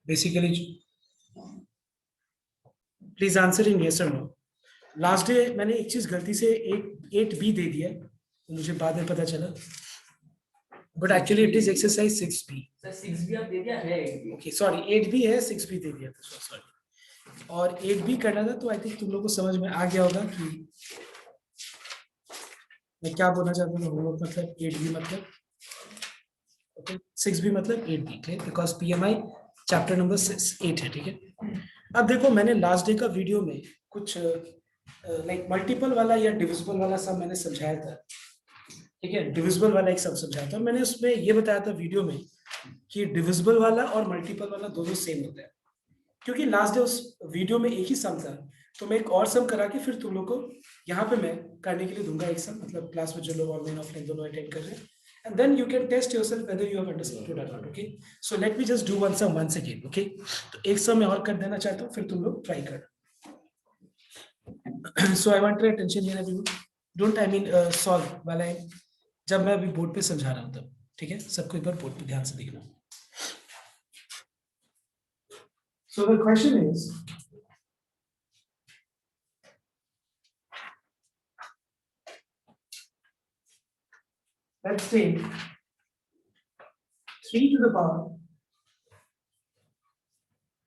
Basically please answer in yes और no. Last day मैंने एक चीज गलती से 8B दे दिया, मुझे बाद में पता चला, but actually it is exercise 6B। Sir 6B आप दे दिया है। ओके सॉरी, 8B है, 6B दे दिया था, सॉरी। और 8B करना था, तो आई थिंक तुम लोग को समझ में आ गया होगा कि मैं क्या बोलना चाहता हूँ। होमवर्क मतलब 8B मतलब, ओके 6B मतलब 8B, ठीक, बिकॉज PMI चैप्टर नंबर 8 है, ठीक है। अब देखो, मैंने लास्ट डे का वीडियो में कुछ लाइक मल्टीपल वाला या डिविजिबल वाला सब मैंने समझाया था, ठीक है। डिविजिबल वाला एक सब समझाया था मैंने, उसमें ये बताया था वीडियो में कि डिविजिबल वाला और मल्टीपल वाला दोनों सेम होता है, क्योंकि लास्ट डे उस वीडियो में एक ही सम था, तो मैं एक और सम करा के फिर तुम लोग को यहाँ पे मैं करने के लिए दूंगा एक सम, मतलब क्लास में जो लोग ऑनलाइन ऑफलाइन दोनों अटेंड कर रहे हैं, and then you can test yourself whether you have understood or not, okay? So let me just do one sum once again, okay? तो एक सम मैं और कर देना चाहता हूँ, फिर तुम लोग ट्राई कर। So I want your attention here everyone. Don't I mean solve वाला है, जब मैं अभी बोर्ड पे समझा रहा हूँ तब, ठीक है। सबको एक बार बोर्ड पे ध्यान से देखना। So the question is, let's take 3 to the power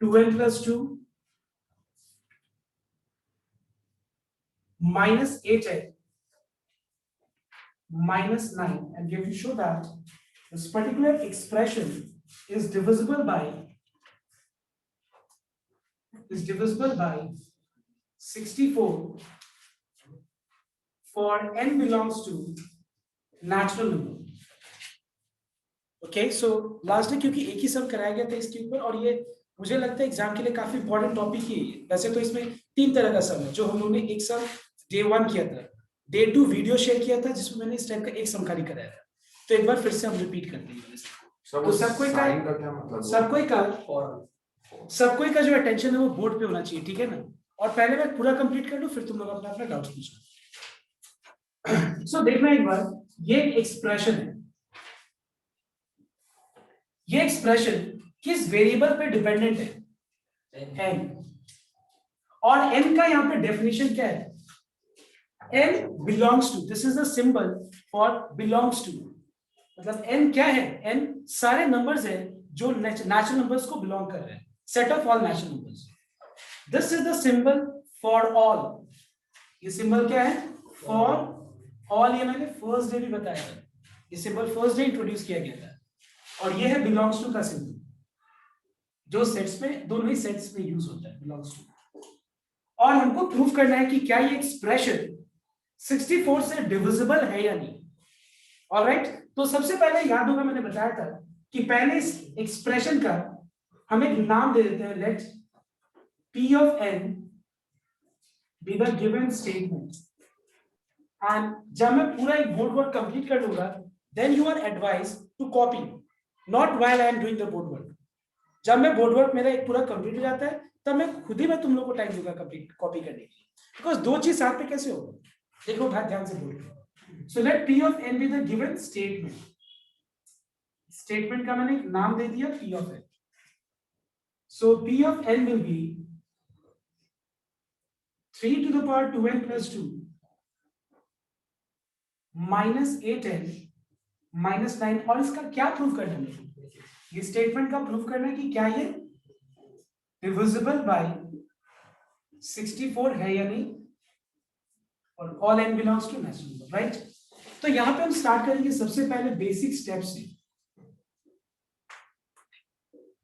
2n plus 2 minus 8n minus 9, and we have to show that this particular expression is divisible by 64 for n belongs to natural number. Okay, so last day क्योंकि एक ही सम कराया गया था इसके ऊपर, और ये मुझे लगता है एग्जाम के लिए काफी इंपॉर्टेंट टॉपिक ही है। वैसे तो इसमें 3 तरह का सम है, जो हम लोगों ने एक सम डे 1 किया था, डे 2 वीडियो शेयर किया था जिसमें मैंने इस टाइप का एक सम खाली कराया था, तो एक बार फिर से हम रिपीट करते हैं। तो सबको का जो अटेंशन है वो बोर्ड पे होना चाहिए, ठीक है ना। और पहले मैं पूरा कंप्लीट कर लूं, फिर तुम लोग अपना अपना डाउट पूछना। सो देखना एक बार, ये एक्सप्रेशन है, ये एक्सप्रेशन किस वेरिएबल पे डिपेंडेंट है? n। और n का यहां पे डेफिनेशन क्या है? n belongs to, this is the symbol for belongs to, मतलब n क्या है? n सारे नंबर्स हैं जो नेचुरल नंबर्स को बिलोंग कर रहे हैं, set of all natural numbers. This is the symbol for all. ये सिंबल क्या है? For all. ये मैंने फर्स्ट डे भी बताया था, ये सिंबल फर्स्ट डे इंट्रोड्यूस किया गया था। और ये है बिलोंग्स टू का सिंबल, जो सेट्स में, दोनों ही सेट्स में यूज होता है, बिलोंग्स टू। और हमको प्रूफ करना है कि क्या ये एक्सप्रेशन 64 से डिविजिबल है या नहीं। ऑलराइट, तो सबसे पहले याद होगा मैंने बताया था कि पहले इस एक्सप्रेशन का हम एक नाम दे देते हैं, late P of n be the given statement, and जब मैं पूरा एक बोर्ड वर्क कंप्लीट कर लूंगा, then you are advised to copy, not while I am doing the board work। जब मैं बोर्ड वर्क मेरा एक पूरा कंप्लीट हो जाता है, तब मैं खुद ही मैं तुम लोग को टाइम दूंगा कंप्लीट कॉपी करने के लिए, बिकॉज दो चीज साथ में कैसे होगा, देखो भाई ध्यान से बोल। So let P of n be the given statement। Statement का मैंने एक नाम दे दिया P of n। So P of n will be 3 to the power 2n plus 2 minus 8n minus 9। और इसका क्या प्रूफ करना है? ये स्टेटमेंट का प्रूफ करना है कि क्या ये डिविजिबल बाय 64 है या नहीं, और all n belongs to natural number, right. तो यहां पे हम स्टार्ट करेंगे सबसे पहले बेसिक स्टेप से।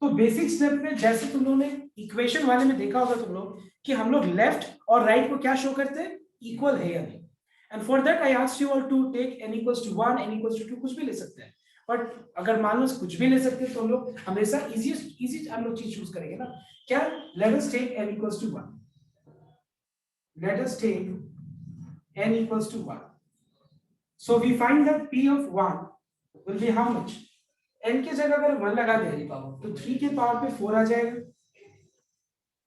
तो बेसिक स्टेप में जैसे तुम लोगों ने इक्वेशन वाले में देखा होगा तुम लोग कि हम लोग लेफ्ट और राइट को क्या शो करते हैं, इक्वल है या नहीं। And for that I asked you all to take n equals to 1, n equals to 2, कुछ भी ले सकते हैं। बट अगर मान लो कुछ भी ले सकते हैं तो हम लोग हमेशा इजी हम लोग चीज चूज करेंगे ना। क्या? Let us take n equals to 1। Let us take n equals to 1। So we find that P of 1 will be how much? n की जगह अगर 1 लगा दें तो 3 के पावर पे 4 आ जाएगा,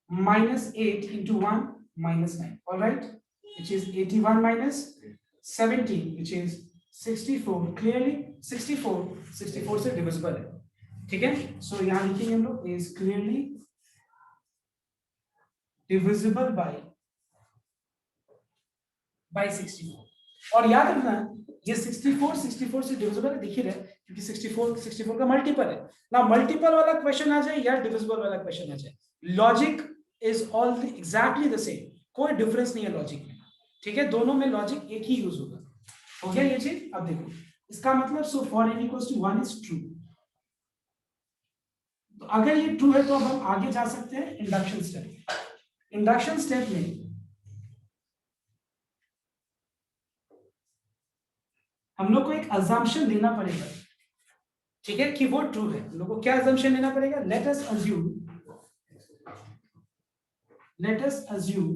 minus 8 into 1 minus 9, all right, which is 81 minus 17, which is 64। clearly 64 से divisible है। ठीक है, सो यहां लिखेंगे हम लोग इज क्लियरली डिविजिबल बाय 64। और याद रखना ये 64 से डिविजिबल दिख ही रहा है क्योंकि 64 का मल्टीपल है ना। मल्टीपल वाला क्वेश्चन आ जाए या डिविजिबल वाला क्वेश्चन आ जाए, logic is all exactly the same, कोई डिफरेंस नहीं है लॉजिक में। ठीक है, दोनों में लॉजिक एक ही यूज होगा। हो गया ये चीज। अब देखो इसका मतलब so for n equals to 1 is true. तो अगर ये ट्रू है तो अब हम आगे जा सकते हैं इंडक्शन स्टेप। इंडक्शन स्टेप में हम लोग को एक अजम्पशन देना पड़ेगा, ठीक है, कि वो ट्रू है। हम लोग को क्या अजम्पशन देना पड़ेगा? Let us assume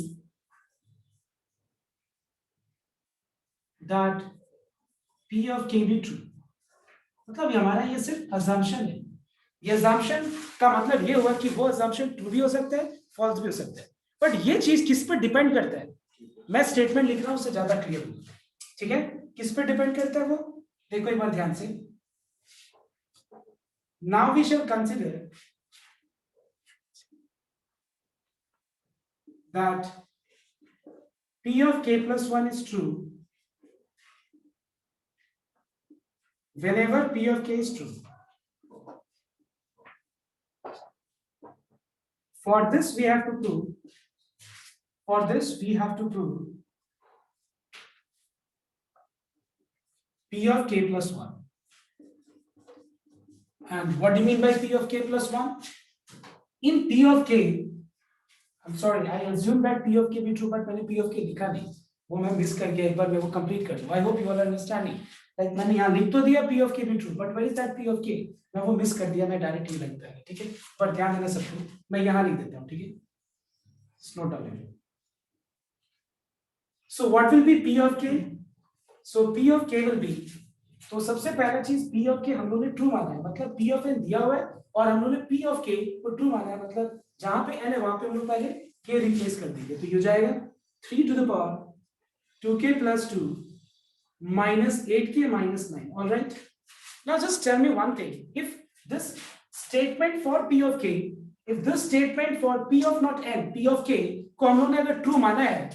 that P of K be true। मतलब हमारा ये सिर्फ अजम्पशन है। ये अजम्पशन का मतलब ये हुआ कि वो अजम्पशन ट्रू भी हो सकता है, फॉल्स भी हो सकता है, बट ये चीज किस पर डिपेंड करता है? मैं स्टेटमेंट लिख रहा हूं उससे ज्यादा क्लियर होगा। ठीक है, किस पे डिपेंड करता है वो? देखो एक बार ध्यान से। Now we shall consider that P of K plus 1 is true whenever P of K is true. For this we have to prove P of K plus 1. And what do you mean by P of K plus 1? In P of K, I'm sorry, I assume that P of K be true, but मैंने P of K लिखा नहीं, वो मैं miss कर गया। एक बार मैं वो कंप्लीट कर दूं। I hope you all understanding. Like मैंने यहाँ लिख तो दिया P of K be true, but where is that P of K? मैं वो मिस कर दिया, मैं डायरेक्टली लिखता है। ठीक है, पर ध्यान देना सबको, मैं यहाँ लिख देता हूँ। ठीक है, note down it. So what will be P of K? So P of K will be, तो सबसे पहला चीज P of K हम लोगों ने ट्रू माना है, मतलब P of N दिया हुआ है और हम लोगों ने P of K को ट्रू माना है, मतलब जहां पे n है वहां पे हम लोग पहले k रिप्लेस कर देंगे। तो ये हो जाएगा 3 to the power 2k plus 2 minus 8k minus 9। All right, now just tell me one thing, if this statement for P of K, if this statement for P of not n, P of K को हम लोग ने अगर true माना है,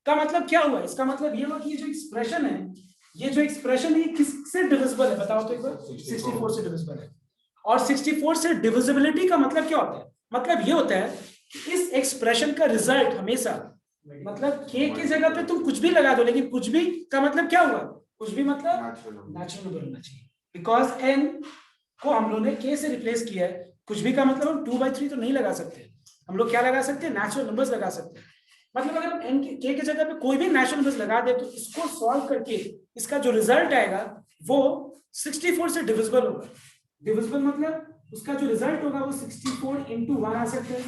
का मतलब क्या हुआ? इसका मतलब ये हुआ कि ये जो एक्सप्रेशन है, ये जो एक्सप्रेशन है किससे डिविजिबल है? बताओ तो एक बार। 64 से डिविजिबल है। और 64 से डिविजिबिलिटी का मतलब क्या होता है? मतलब ये होता है कि इस एक्सप्रेशन का रिजल्ट हमेशा, मतलब k की जगह पे तुम कुछ भी लगा दो, लेकिन कुछ भी का मतलब क्या हुआ? कुछ भी मतलब नेचुरल नंबर होना चाहिए, बिकॉज n को हम लोग ने k से रिप्लेस किया है। कुछ भी का मतलब हम 2/3 तो नहीं लगा सकते, हम लोग क्या लगा सकते हैं? नेचुरल नंबर्स लगा सकते हैं। मतलब अगर हम n के k की जगह पे कोई भी नेचुरल नंबर्स लगा दे तो इसको सॉल्व करके इसका जो रिजल्ट आएगा वो 64 से डिविजिबल होगा। डिविजिबल मतलब उसका जो रिजल्ट होगा वो 64 into 1 आ सकता है,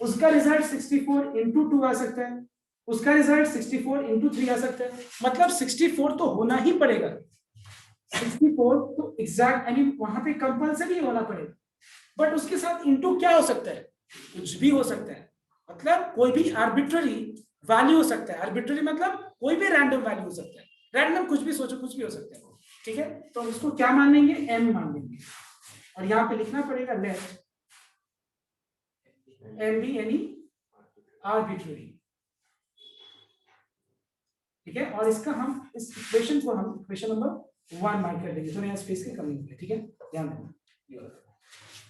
उसका रिजल्ट 64 into 2 आ सकता है, उसका रिजल्ट 64 into 3 आ सकता है। मतलब 64 तो होना ही पड़ेगा। 64 तो एग्जैक्ट यानी वहां पे कंपल्सरी होना पड़ेगा, बट उसके साथ इनटू क्या हो सकता है? कुछ भी हो सकता है, मतलब कोई भी आर्बिट्ररी वैल्यू हो सकता है। आर्बिट्ररी मतलब कोई भी रैंडम वैल्यू हो सकता है, रैंडम कुछ भी सोचो, कुछ भी हो सकता है। ठीक है, तो उसको क्या मान लेंगे? m मान लेंगे, और यहाँ पे लिखना पड़ेगा late m be any arbitrary। ठीक है, और इसका हम इस इक्वेशन को हम इक्वेशन नंबर 1 मार्क कर देंगे, तो यहाँ स्पेस की कमी होगी। ठीक है, ध्यान देना,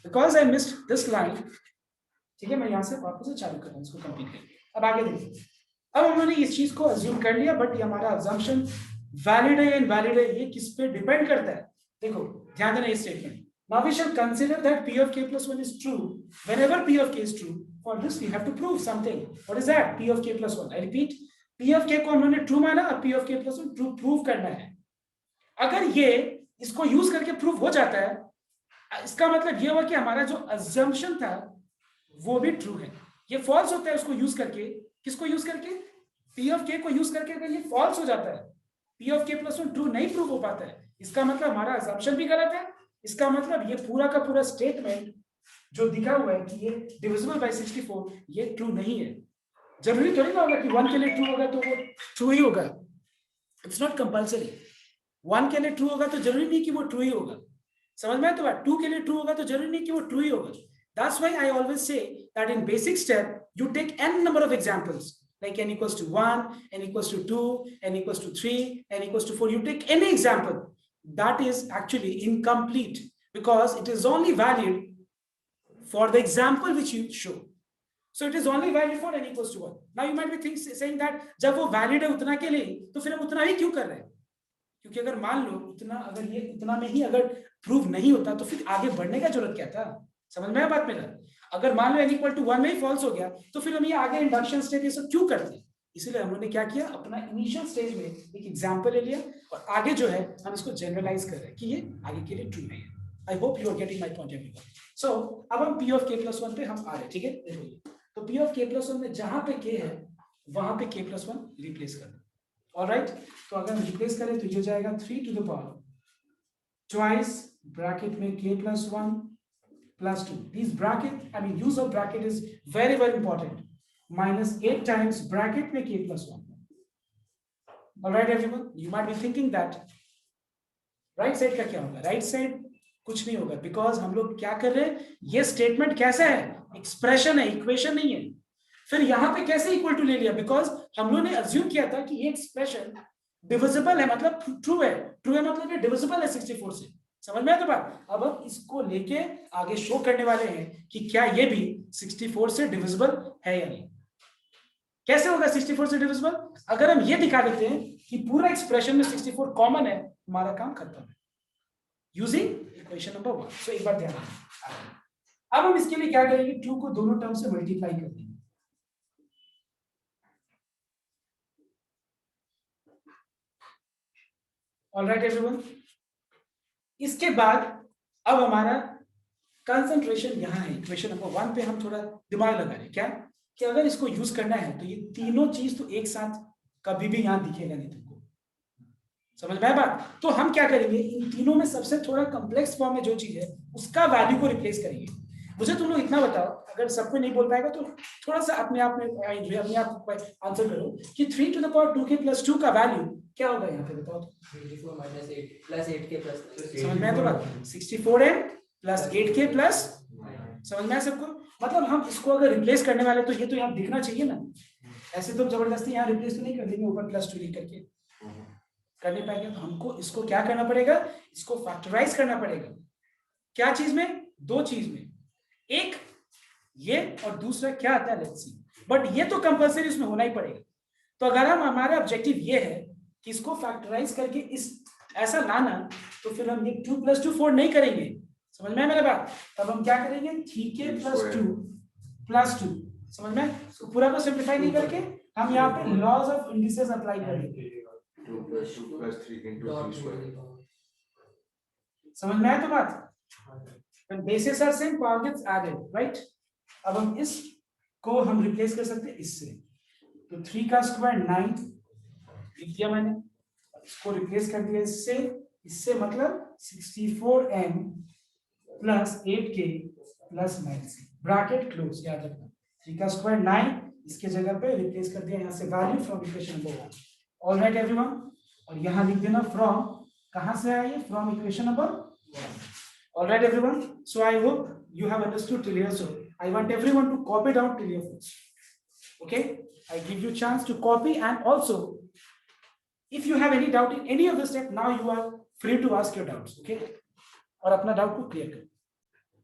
because I missed this line. ठीक है, मैं यहाँ से वापस से चालू कर रहा हूँ, इसको कंप्लीट करके। अब आगे देखिए, अब हम लोगों ने इस चीज को अज्यूम कर लिया, बट ये हमारा अजम्पशन वैलिड है या इनवैलिड है ये किस पे डिपेंड करता है? देखो ध्यान देना इस statement. Now we shall consider that P of K plus 1 is true whenever P of K is true. For this we have to prove something. What is that? P of K plus 1. I repeat, P of K को हम लोगों ने true माना और P of K plus 1 true prove करना है। अगर ये इसको यूज करके प्रूव हो जाता है, इसका मतलब ये हुआ कि हमारा जो अजम्पशन था वो भी ट्रू है। ये फॉल्स होता है उसको यूज करके, किसको यूज करके? P of K को यूज करके अगर ये फॉल्स हो जाता है, P of K plus 1 true नहीं प्रूव हो पाता है, इसका मतलब हमारा अजम्पशन भी गलत है। इसका मतलब ये पूरा का पूरा स्टेटमेंट जो दिखा हुआ है कि ये डिविजिबल बाय 64 ये ट्रू नहीं है। जरूरी थोड़ी ना होगा कि 1 के लिए ट्रू होगा तो वो ट्रू ही होगा, इट्स नॉट कंपल्सरी। 1 के लिए ट्रू होगा तो जरूरी नहीं कि वो ट्रू ही होगा। समझ में? तो बात 2 के लिए ट्रू होगा तो जरूरी नहीं कि वो ट्रू ही होगा. That's why I always say that in basic step you take n number of examples like n equals to 1, n equals to 2, n equals to 3, n equals to 4. You take any example that is actually incomplete because it is only valid for the example which you show. So it is only valid for n equals to 1. Now you might be saying that जब वो valid है उतना के लिए तो फिर हम उतना ही क्यों कर रहे हैं? क्योंकि अगर मान लो उतना, अगर ये उतना में ही अगर प्रूव नहीं होता तो फिर आगे बढ़ने का जरूरत क्या था? समझ में आया बात मेरा? अगर मान लो n इक्वल टू 1 में ही फॉल्स हो गया तो फिर हम ये आगे इंडक्शन स्टेप ये सब क्यों करते हैं? इसीलिए हमने क्या किया, अपना इनिशियल स्टेज में एक एग्जांपल ले लिया और आगे जो है हम इसको जनरलाइज कर रहे हैं कि ये आगे के लिए ट्रू नहीं है. I hope you are getting my point everyone. So अब हम p ऑफ k+1 पे हम आ रहे हैं. ठीक है, देखो तो p ऑफ k+1 में जहां पे k है वहां पे k+1 रिप्लेस कर दो. ऑलराइट, तो अगर हम रिप्लेस करें तो ये हो जाएगा 3 to the power twice bracket में k+1 plus 2. These bracket, I mean use of bracket is very important. Minus 8 times bracket में k+1. Alright everyone, you might be thinking that right side का क्या होगा? Right side कुछ नहीं होगा because हम लोग क्या कर रहे हैं, ये statement कैसा है? Expression है, equation नहीं है. फिर यहाँ पे कैसे इक्वल टू ले लिया? बिकॉज हम लोगों ने अज्यूम किया था कि ये एक्सप्रेशन डिविजिबल है, मतलब ट्रू है. ट्रू है मतलब ये डिविजिबल है 64 से. समझ में आया तो बात? अब हम इसको लेके आगे शो करने वाले हैं कि क्या ये भी 64 से डिविजिबल है या नहीं. कैसे होगा 64 से डिविजिबल? अगर हम ये दिखा देते हैं कि पूरा एक्सप्रेशन में 64 कॉमन है, हमारा काम खत्म है यूजिंग इक्वेशन नंबर 1. सो एक बार ध्यान रखना. अब हम इसके लिए क्या करेंगे, 2 को दोनों टर्म से मल्टीप्लाई कर देंगे. ऑलराइट एवरीवन, इसके बाद अब हमारा कंसंट्रेशन यहाँ है. इक्वेशन नंबर 1 पे हम थोड़ा दिमाग लगा रहे हैं क्या कि अगर इसको यूज करना है तो ये तीनों चीज तो एक साथ कभी भी यहाँ दिखेगा नहीं तुमको. समझ में आया बात? तो हम क्या करेंगे, इन तीनों में सबसे थोड़ा कॉम्प्लेक्स फॉर्म में जो चीज है उसका वैल्यू को रिप्लेस करेंगे. मुझे तुम लोग इतना बताओ, अगर सबको नहीं बोल पाएगा तो थोड़ा सा अपने आप में आंसर करो कि 3 टू द पावर 2k+2 का वैल्यू क्या होगा यहाँ पे, बताओ. 64 minus 8 plus 8k plus 9. समझ में आया तो बात? 64m plus 8k plus, समझ में आया सबको? मतलब हम इसको अगर रिप्लेस करने वाले तो ये तो यहाँ दिखना चाहिए ना. ऐसे तो जबरदस्ती यहाँ रिप्लेस तो नहीं कर देंगे ऊपर +2 लिख करके, कर नहीं पाएंगे. तो हमको इसको क्या करना पड़ेगा, इसको फैक्टराइज करना पड़ेगा. क्या चीज में? दो चीज में. एक ये और दूसरा क्या आता है, लेट्स सी. बट ये तो कंपल्सरी उसमें होना ही पड़ेगा. तो अगर हम, हमारा ऑब्जेक्टिव ये है कि इसको फैक्टराइज करके इस ऐसा लाना, तो फिर हम ये 2 + 2 4 नहीं करेंगे. समझ में मेरा बात? तब हम क्या करेंगे, 3k + 2 + 2. समझ में? तो पूरा को सिंप्लीफाई नहीं करके हम यहाँ पे लॉज ऑफ इंडिसेस अप्लाई करेंगे. 2 + 2 + 3 into 3 square. समझ में आया तो बात? When bases are same, power gets added, right? अब हम इस को हम रिप्लेस कर सकते हैं इससे. तो 3 का स्क्वायर 9 लिख दिया मैंने, इसको रिप्लेस कर दिया इससे. इससे मतलब 64m plus 8k plus 9c. Bracket close, याद रखना. 3 का स्क्वायर 9, इसके जगह पे रिप्लेस कर दिया यहाँ से value from equation number 1. Alright everyone, और यहाँ लिख देना फ्रॉम, कहाँ से आया ये, from equation number 1. Alright everyone, so I hope you have understood till here. So I want everyone to copy down till here first. Okay, I give you chance to copy, and also if you have any doubt in any of the step, now you are free to ask your doubts. Okay, और अपना doubt को clear करो.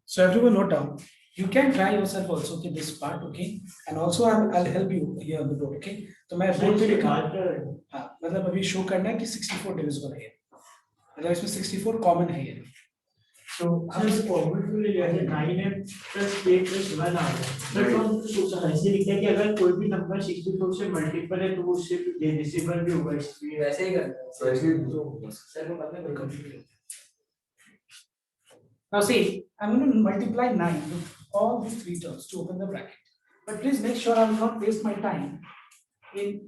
So everyone note down. You can try yourself also to this part. Okay, and also I'll help you here on the board. Okay, तो मैं board पे लिखा, हाँ मतलब अभी शो करना है कि 64 डिविजिबल है, मतलब इसमें 64 कॉमन है ये. तो हम इस फॉर्मूले को ले लेंगे 9m + k + 1 आ गया. बट हम सोचा ऐसे लिखते हैं कि अगर कोई भी नंबर 64 से मल्टीपल है तो वो उससे डिविजिबल भी होगा. इसलिए वैसे ही करना है. वैसे ही तो सर को पता है complete. Now see, I'm going to multiply 9 with all these three terms to open the bracket. But please make sure I will not waste my time in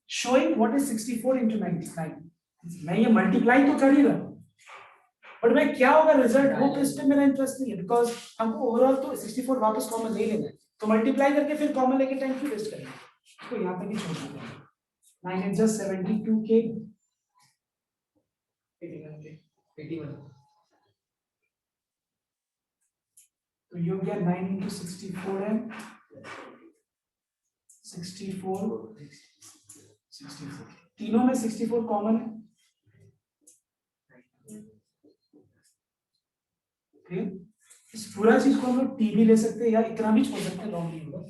showing what is 64 into 99. मैं ये multiply तो कर ही रहा हूँ, but मैं क्या होगा result, वो इस पे मेरा इंटरेस्ट नहीं है. बिकॉज हमको ओवरऑल तो 64 वापस कॉमन ले लेना है. तो मल्टीप्लाई करके फिर कॉमन लेके टाइम क्यों वेस्ट करेंगे, इसको यहाँ तक ही छोड़ देंगे. 9 × 72k 81. तो ये हो गया 9 into 64 है 64 तीनों में 64 कॉमन है क्लियर। इस पूरा चीज को हम लोग टी भी ले सकते हैं या इतना भी छोड़ सकते हैं, लॉन्ग नहीं होगा,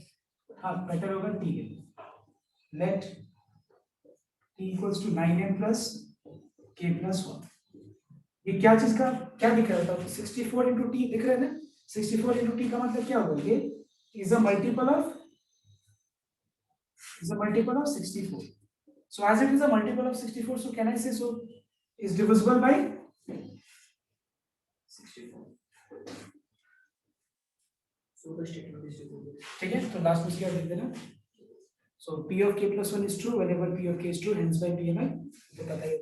हाँ बेटर होगा टी के लिए। Let T equals to 9m plus k plus 1। ये क्या चीज का क्या दिख रहा था 64 इंटू टी दिख रहा है ना, 64 इंटू टी का मतलब क्या होगा, ये is a multiple of 64. So as it is a multiple of 64, so can I say so is divisible by 64. So the statement is divisible. ठीक है। तो लास्ट में क्या लिख देना, so p of k plus 1 is true whenever p of k is true, hence by pmi तो पता है।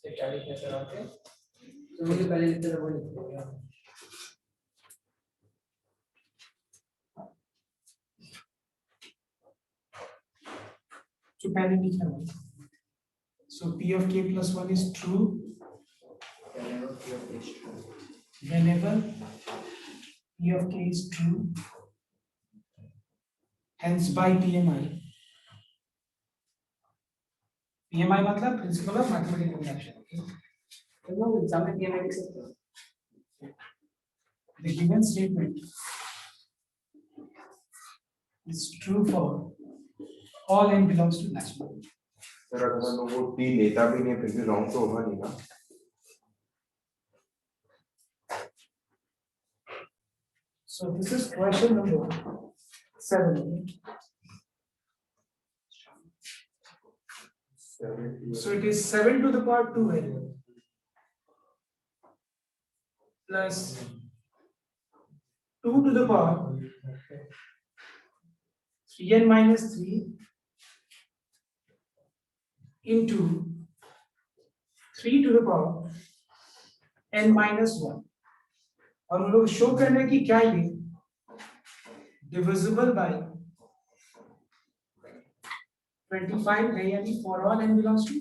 से क्या लिखना सर आपके, तो मुझे पहले लिखते थे वो लिखते हैं। तो पहले लिखना है, so p of k plus 1 is true whenever p of k is true, hence by pmi। PMI मतलब प्रिंसिपल ऑफ मैथमेटिकल इंडक्शन। तो लोग एग्जाम में पीएमआई लिख सकते हैं। The given statement is true for all n belongs to natural। Sir अगर मैं वो टी लेता भी नहीं फिर भी रॉन्ग तो होगा नहीं ना। So this is question number 7। So it is 7 to the power 2 variable plus 2 to the power 3n minus 3 into 3 to the power n minus 1। और हम लोग शो करने की क्या ये डिविजिबल बाय 25 है, यानी for all n belongs to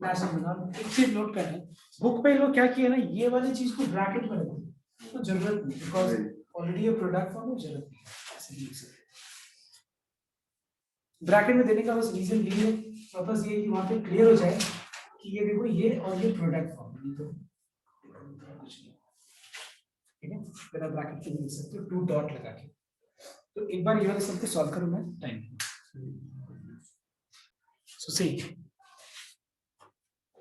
natural. एक चीज नोट करना है, बुक पे लोग क्या किए ना, ये वाली चीज को ब्रैकेट में रख दिया, तो जरूरत नहीं, बिकॉज ऑलरेडी ये प्रोडक्ट फॉर्म में जरूरत नहीं है, ऐसे लिख सकते हैं। ब्रैकेट में देने का बस रीजन ये है, पर्पस ये है कि वहां पे क्लियर हो जाए कि ये देखो ये और ये प्रोडक्ट फॉर्म है, तो कुछ नहीं, ठीक है। बिना ब्रैकेट के लिख सकते हो 2 डॉट लगा के। तो एक बार ये वाले सब को सॉल्व करो, मैं time. So see,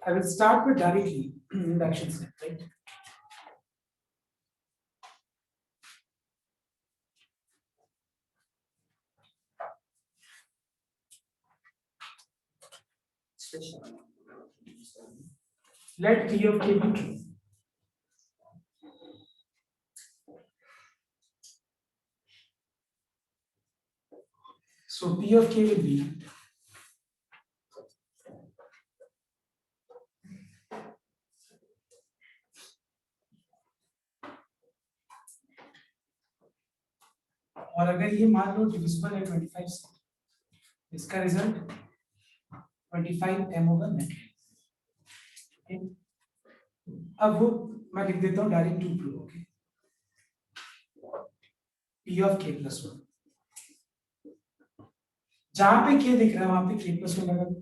I will start with directly induction step, right? Let P of k be true. So P of k will be और अगर ये मान लो डिविजिबल है 25 से, इसका रिजल्ट 25m होगा नेट। अब वो मैं लिख देता हूँ direct 2 prove, okay. P of k plus 1, जहां पे k दिख रहा है वहां पे k plus 1 लगा दो।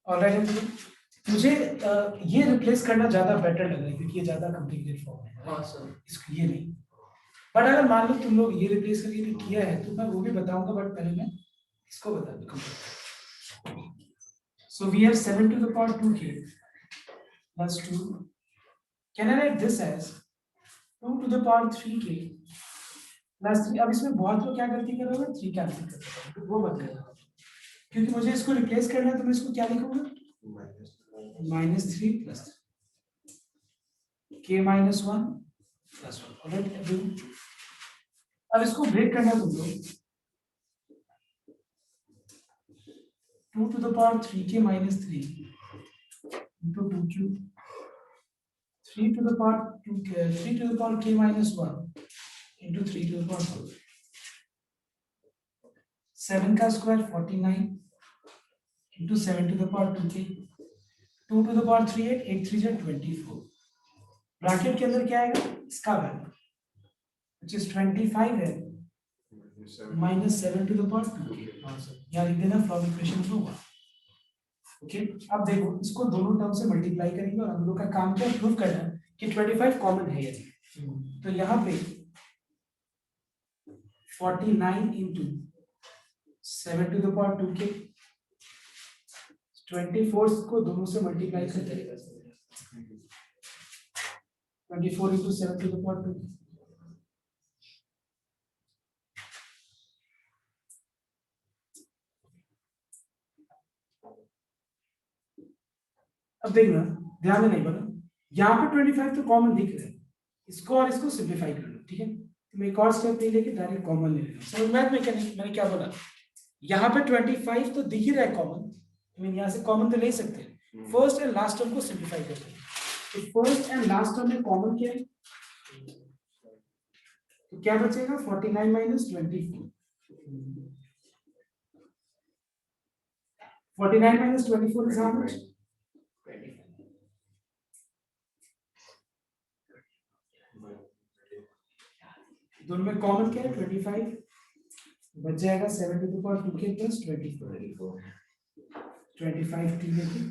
ऑलराइट, मुझे ये रिप्लेस करना ज्यादा बेटर लग रहा है क्योंकि ये ज्यादा कॉम्प्लिकेटेड फॉर्म है। हाँ सर। इसको ये नहीं, बट अगर मान लो तुम लोग ये रिप्लेस करके भी किया है तो मैं वो भी बताऊंगा, बट पहले मैं इसको बता दूं। So we have 7 to the power 2k plus 2, can I write this as 2 to the power 3k plus 3। अब इसमें बहुत लोग क्या गलती कर रहे हो, 3 कैंसिल कर रहे हो, तो वो मत करना, क्योंकि मुझे इसको रिप्लेस करना है, तो मैं इसको क्या लिखूंगा, -3 plus k minus 1 plus 1। Alright, अब इसको ब्रेक करना है तुम लोग, 2 to the power 3k minus 3 into 2q, 3 to the power 2k, 3 to the power k minus 1 into 3 to the power 4. 7 का square 49 into 7 to the power 2k, 2 to the power 3 8, 8 3 जा 24. Bracket के अंदर क्या आएगा इसका वैल्यू which is 25 है minus 7 to the power 2k. यहाँ लिख देना फ्रॉम इक्वेशन नंबर 1. ओके अब देखो इसको दोनों टर्म से मल्टीप्लाई करेंगे और हम लोग का काम क्या प्रूव करना है कि 25 कॉमन है यदि तो यहाँ पे 49 into 7 to the power 2k 24 को दोनों से मल्टीप्लाई करते हैं 24 into 7 to the power 2k. अब देखना ध्यान में नहीं बोला यहाँ पे 25 तो कॉमन दिख रहा है इसको और इसको सिंप्लीफाई कर लो ठीक है तो मैं एक और स्टेप नहीं लेके डायरेक्ट कॉमन ले लेना समझ में मैंने क्या बोला यहाँ पे 25 तो दिख ही रहा है कॉमन I mean यहाँ से कॉमन तो ले सकते हैं फर्स्ट एंड लास्ट टर्म को सिंप्लीफाई करते हैं तो फर्स्ट एंड लास्ट टर्म में कॉमन क्या है तो क्या बचेगा 49 minus 24 49 minus 24 is how much दोनों में कॉमन क्या है 25 बच जाएगा 7 to the power 2k plus 24 25 t लेके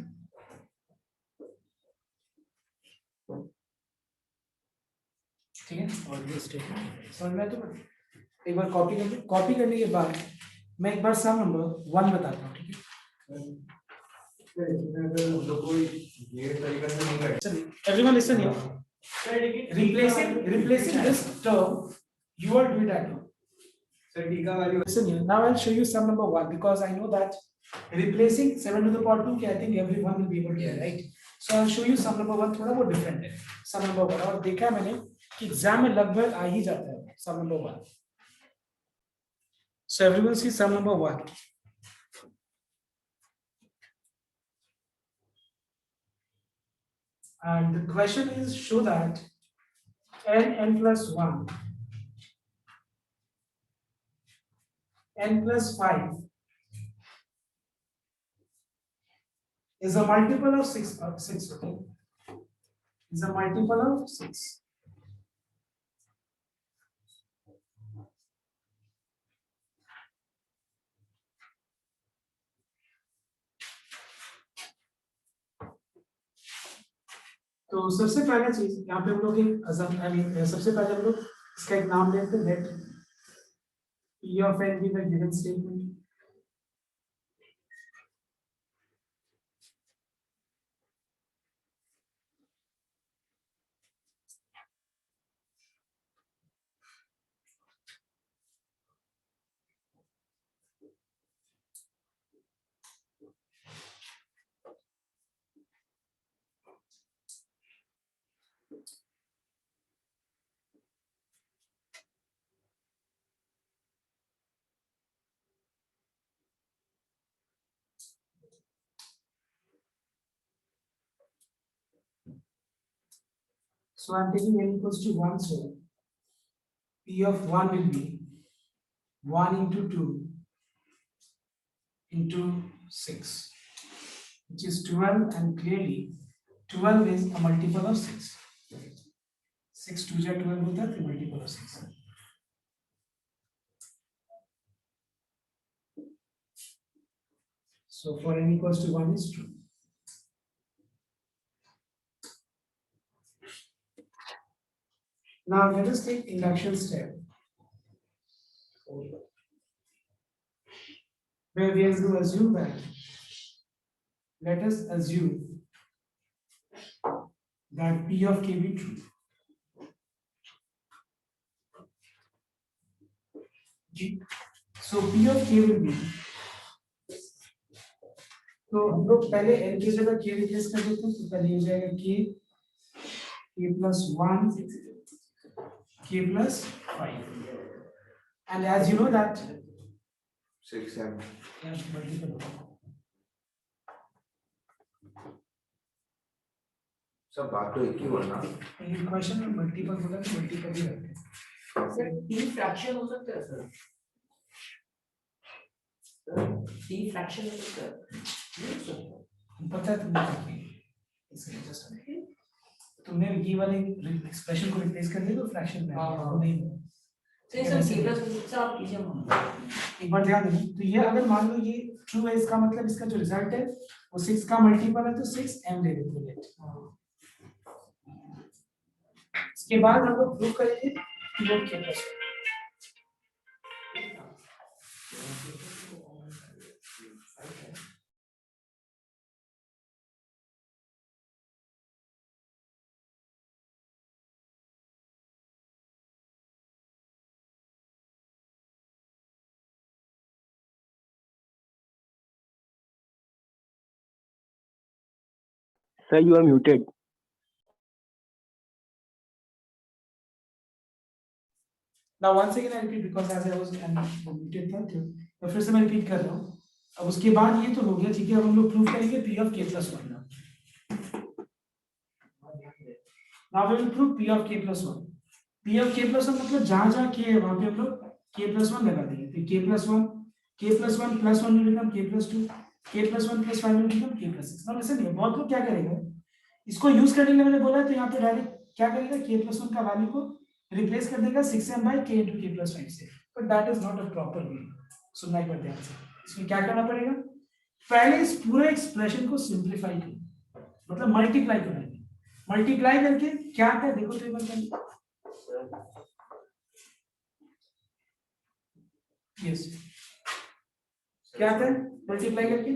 ठीक है और ये स्टेटमेंट समझ में आया तो एक बार कॉपी करने के बाद मैं एक बार सम नंबर 1 बताता हूँ ठीक है चलिए everyone listen here replacing this term you all do it at home. Listen here. Now I'll show you sum number 1 because I know that replacing 7 to the power 2 I think everyone will be able to do, right? So I'll show you sum number 1 थोड़ा वो different है. Sum number 1 और देखा मैंने कि exam में लगभग आ ही जाता है sum number 1. So everyone see sum number 1. And the question is show that n plus 1 n plus 5 is a multiple of 6 okay is a multiple of 6 तो सबसे पहला चीज यहाँ पे हम लोग एक सबसे पहले हम लोग इसका एक नाम लेते हैं late P of n be the given statement. So I'm taking n equals to 1, so P of 1 will be 1 into 2 into 6, which is 12, and clearly 12 is a multiple of 6. 6 2 ja 12 होता है तो multiple of 6. So for n equals to 1 is true. Now let us take induction step, where we have to assume that, let us assume that P of k be true. So P of k will be, तो हम लोग पहले n की जगह k replace कर देते हैं तो पहले हो जाएगा k plus 1 k plus 5, and as you know that 6m. yeah, multiple. सब बात तो एक ही हुआ ना। ये क्वेश्चन में मल्टीपल बोला तो मल्टीपल ही रखते हैं। सर टी फ्रैक्शन हो सकता है सर? टी फ्रैक्शन हो सकता है? पता है तुमने क्या किया? इसलिए just तुमने ये वाले एक्सप्रेशन को रिप्लेस कर दिया तो फ्रैक्शन में आ गया, वो नहीं हुआ। सर सर केवल सर आप कीजिए एक बार ध्यान देना, तो ये अगर मान लो ये ट्रू है, इसका मतलब इसका जो रिजल्ट है वो 6 का मल्टीपल है, तो 6m ले लेते हैं। इसके बाद हम लोग प्रूव करेंगे कि वो क्या है। Sir, you are muted. Now once again I repeat because as I was muted था तो फिर से मैं रिपीट कर रहा हूँ। अब उसके बाद ये तो हो गया, ठीक है। अब हम लोग प्रूव करेंगे p of k plus 1 ना। Now we will prove p of k plus 1. p of k plus 1 मतलब जहाँ k है वहाँ पे हम लोग k plus 1 लगा देंगे। तो k plus 1 plus 1 will become k plus 2, k plus 1 plus 5 will become k plus 6. Now listen here, बहुत लोग क्या करेंगे, इसको यूज करने के लिए मैंने बोला, तो यहाँ पे डायरेक्ट क्या करेगा, k plus 1 का वैल्यू को रिप्लेस कर देगा 6m by k into k plus 5 से। But that is not a proper way. सुनना एक बार ध्यान से, इसमें क्या करना पड़ेगा, पहले इस पूरे एक्सप्रेशन को सिंप्लीफाई करो, मतलब मल्टीप्लाई करेंगे। मल्टीप्लाई करके क्या आता है देखो तो एक बार। यस, क्या आता है मल्टीप्लाई करके?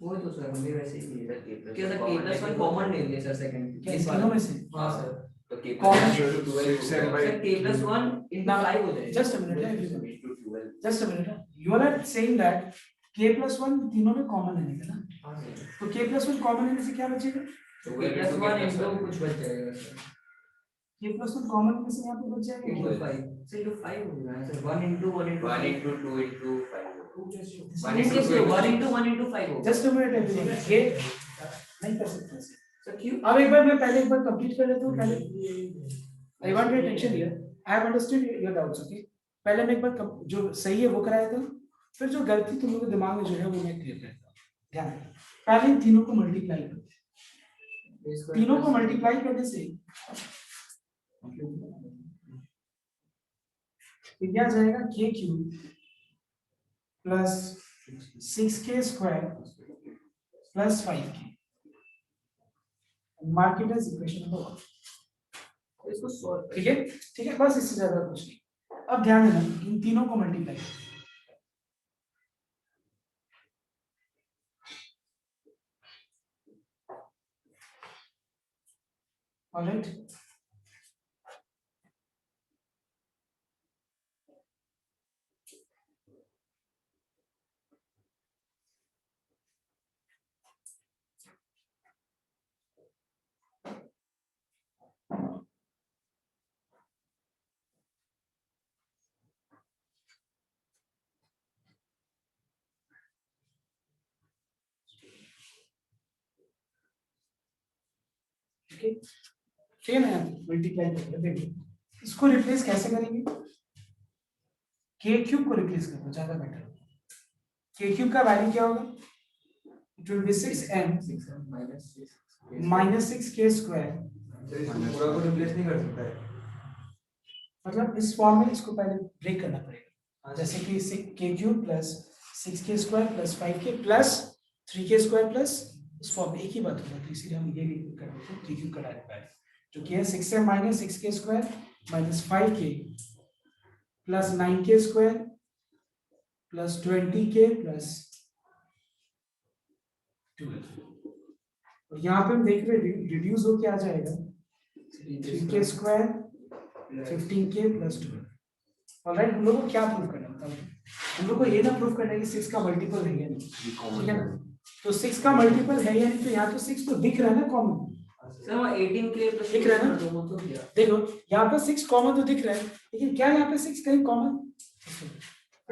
वो तो सर हमने वैसे ही लिया था। क्या सर k plus 1 कॉमन ले लिया सर सेकंड? क्या इस तीनों में से? हां सर। तो k Common plus 6m by सर k plus 1 into 5 हो जाएगा। Just a minute, just a minute, you are saying that k plus 1 तीनों में कॉमन है ना? हां सर। तो k plus 1 कॉमन है से क्या बचेगा? तो k plus 1 into कुछ बच जाएगा सर। k plus 1 कॉमन में से यहाँ पे बच जाएगा into 5 सर into 5 हो गया sir. 1 into 1 into 1 into 2 into 5 1 into 1 into 5 हो। जस्ट अ मिनट एवरीवन, ये नहीं कर सकते सर क्यों? अब एक बार मैं पहले एक बार कंप्लीट कर लेता हूँ। पहले I want your attention here, I have understood your doubts, okay. पहले मैं एक बार जो सही है वो कराया था, फिर जो गलती तुम लोगों के दिमाग में जो है वो मैं क्लियर करता हूँ। ध्यान रखना, पहले इन तीनों को मल्टीप्लाई करो। तीनों को मल्टीप्लाई करने से क्या आ जाएगा, k cube plus 6k square plus 5k। Mark it as equation number 1। इसको सॉल्व ठीक है, ठीक है, बस इससे ज्यादा कुछ नहीं। अब ध्यान देना, इन तीनों को मल्टीप्लाई करो। ऑलराइट, ठीक है, सेम है, मल्टीप्लाई करेंगे। देखो इसको रिप्लेस कैसे करेंगे, k क्यूब को रिप्लेस करो, ज्यादा बेटर। k क्यूब का वैल्यू क्या होगा, it will be 6m minus 6k square. पूरा को रिप्लेस नहीं कर सकता है। मतलब इस फॉर्म में इसको पहले ब्रेक करना पड़ेगा, जैसे कि k cube plus 6k square plus 5k plus 3k square plus, इस फॉर्म में एक ही बात होगा, तो इसीलिए हम ये लिख कर देते हैं 3 क्यूब का डायरेक्ट वैल्यू, जो कि है 6m minus 6k square minus 5k plus 9k square plus 20k plus 12। और यहाँ पे हम देख रहे हैं रिड्यूस हो क्या आ जाएगा, 3k square 15k plus 12। Alright, हम लोग को क्या प्रूव करना है, हम लोग को ये ना प्रूव करना है कि 6 का मल्टीपल है या नहीं, ठीक है ना? तो 6 का मल्टीपल है या नहीं, तो यहाँ तो 6 तो दिख रहा है ना कॉमन, सर वो 18k प्लस दिख रहा है ना? वो तो दिया। देखो यहाँ पे 6 कॉमन तो दिख रहा है, लेकिन क्या यहाँ पे 6 कहीं common? I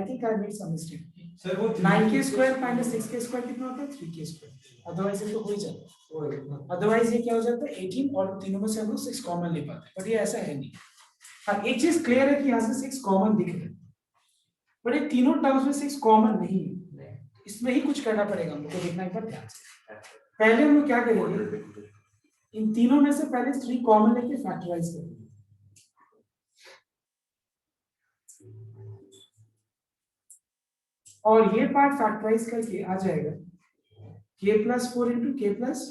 think I made some mistake. Sir वो 9k square minus 6k square कितना होता है 3k स्क्वायर, अदरवाइज ये तो हो ही जाता है, अदरवाइज ये क्या हो जाता है 18 और तीनों में से हम लोग 6 कॉमन ले पाते हैं, बट ये ऐसा है नहीं। हाँ एक चीज क्लियर है कि यहाँ से 6 कॉमन दिख रहे हैं, बट ये तीनों टर्म्स में 6 कॉमन नहीं है, इसमें ही कुछ करना पड़ेगा हम लोग को, देखना एक बार ध्यान से। पहले हम लोग क्या करेंगे, इन तीनों में से पहले 3 कॉमन लेके फैक्टराइज करेंगे। और ये पार्ट फैक्टराइज करके आ जाएगा k + 4 × k +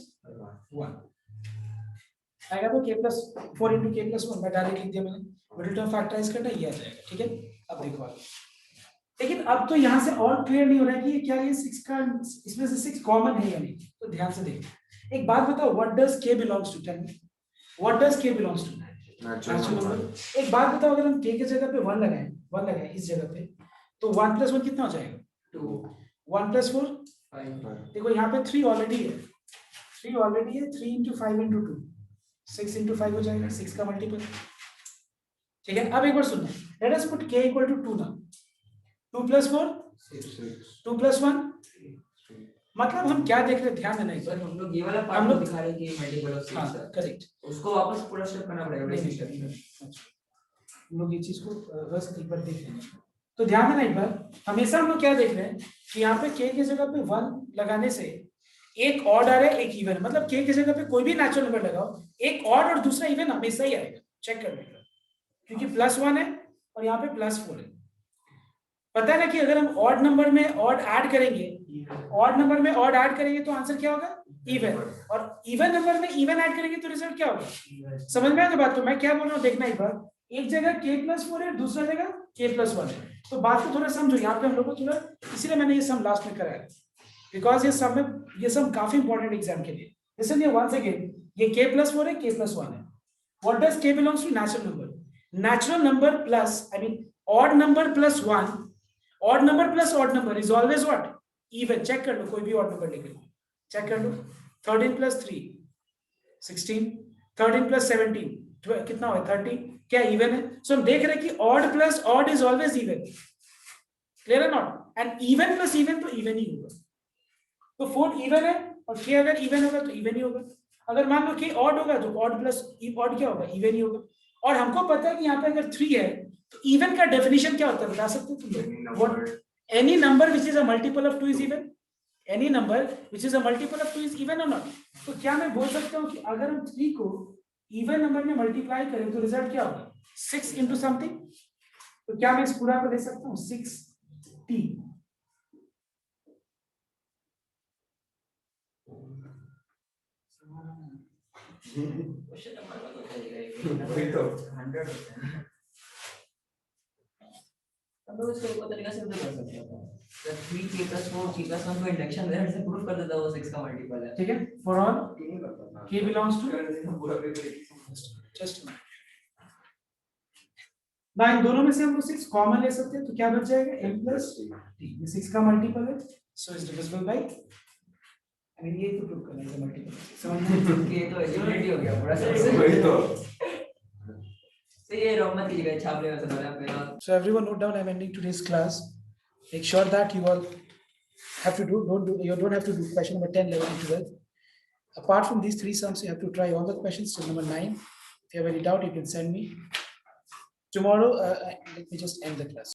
1 आएगा, तो k + 4 × k + 1 मैं डायरेक्ट लिख दिया मैंने, मिडिल टर्म फैक्टराइज करना ये आ जाएगा, ठीक है। अब देखो आगे, लेकिन अब तो यहाँ से और क्लियर नहीं हो रहा है कि ये क्या ये 6 का, इसमें से 6 कॉमन है या नहीं, तो ध्यान से देखो। एक बात बताओ, what does k belongs to, tell me what does k belongs to natural number. एक बात बताओ, अगर हम k की जगह पे 1 लगाएं इस जगह पे, तो 1 + 1 कितना हो जाएगा 2 1 + 4, 5 देखो यहाँ पे 3 ऑलरेडी है, 3 ऑलरेडी है, 3 × 5 × 2 6 × 5 हो जाएगा, 6 का मल्टीपल, ठीक है। अब एक बार सुनना, लेट अस पुट k = 2 ना, 2 + 4 2 + 1, मतलब हम क्या देख रहे हैं, ध्यान देना एक बार, सर हम लोग ये वाला हम पार्ट लोग- दिखा रहे हैं कि मल्टीपल ऑफ 6 हाँ है, करेक्ट, उसको वापस पूरा स्टेप करना पड़ेगा नहीं, वैसे नहीं, स्टेप। अच्छा। हम लोग ये चीज को बस एक बार देख लेंगे, तो ध्यान देना एक बार, हमेशा हम लोग क्या देख रहे हैं कि यहाँ पे k की जगह पे 1 लगाने से एक ऑड आ रहा है एक इवन, मतलब k की जगह पे कोई भी नेचुरल नंबर लगाओ, एक ऑड और दूसरा इवन हमेशा ही आएगा, चेक कर लेना, क्योंकि +1 है और यहाँ पे +4 है। पता है ना कि अगर हम ऑड नंबर में ऑड ऐड करेंगे, ऑड नंबर में ऑड ऐड करेंगे तो आंसर क्या होगा इवन, और इवन नंबर में इवन ऐड करेंगे तो रिजल्ट क्या होगा, समझ में आया बात। तो मैं क्या बोल रहा हूँ देखना एक बार, एक जगह k + 4 है, दूसरा जगह k + 1 है, तो बात को थोड़ा समझो, यहाँ पे हम लोग को थोड़ा, इसीलिए मैंने ये सम लास्ट में कराया, बिकॉज ये सम काफी इंपॉर्टेंट एग्जाम के लिए। इसलिए वंस अगेन ये k + 4 है, k + 1 है, what does k belongs to natural number, natural number plus I mean odd number plus 1, odd number plus odd number is always what even, check कर लो, कोई भी ऑड नंबर लेके check कर लो, 13 + 3 16, 13 + 17 12 कितना हुआ 30, क्या इवन है। सो हम देख रहे हैं कि odd plus odd is always even, clear है not, and even plus even तो इवन ही होगा, तो 4 इवन है और k अगर इवन होगा तो इवन ही होगा, अगर मान लो k ऑड होगा तो ऑड प्लस ऑड क्या होगा इवन ही होगा। और हमको पता है कि यहाँ पे अगर 3 है तो इवन का डेफिनेशन क्या होता है बता सकते हो तुम लोग, any number which is a multiple of 2 is even, any number which is a multiple of 2 is even or not। तो क्या मैं बोल सकता हूँ कि अगर हम 3 को इवन नंबर में मल्टीप्लाई करें तो रिजल्ट क्या होगा 6 into something, तो क्या मैं इस पूरा को ले सकता हूँ 6t, क्वेश्चन नंबर का तो जाएगा वही तो 100 होता है, अब लोग इसको एक तरीका से भी कर सकते हैं, जब 3k + 4 k + 1 को इंडक्शन मेथड से प्रूव कर देता है वो 6 का मल्टीपल है, ठीक है, for all k belongs to just ना, इन दोनों में से हम लोग 6 कॉमन ले सकते हैं, तो क्या बच जाएगा m + t, ये 6 का मल्टीपल है, so is divisible by, I mean ये तो प्रूव करना है मल्टीपल, समझ में ये तो एलिमिनेट हो गया पूरा से, वही तो तो ये रॉन्ग मत कीजिएगा, छाप लेगा तो वाला मेरा। So everyone note down, I'm ending today's class. Make sure that you all have to you don't have to do question number 10, 11, and 12. Apart from these 3 sums, you have to try all the questions till number 9. If you have any doubt, you can send me. Tomorrow, let me just end the class.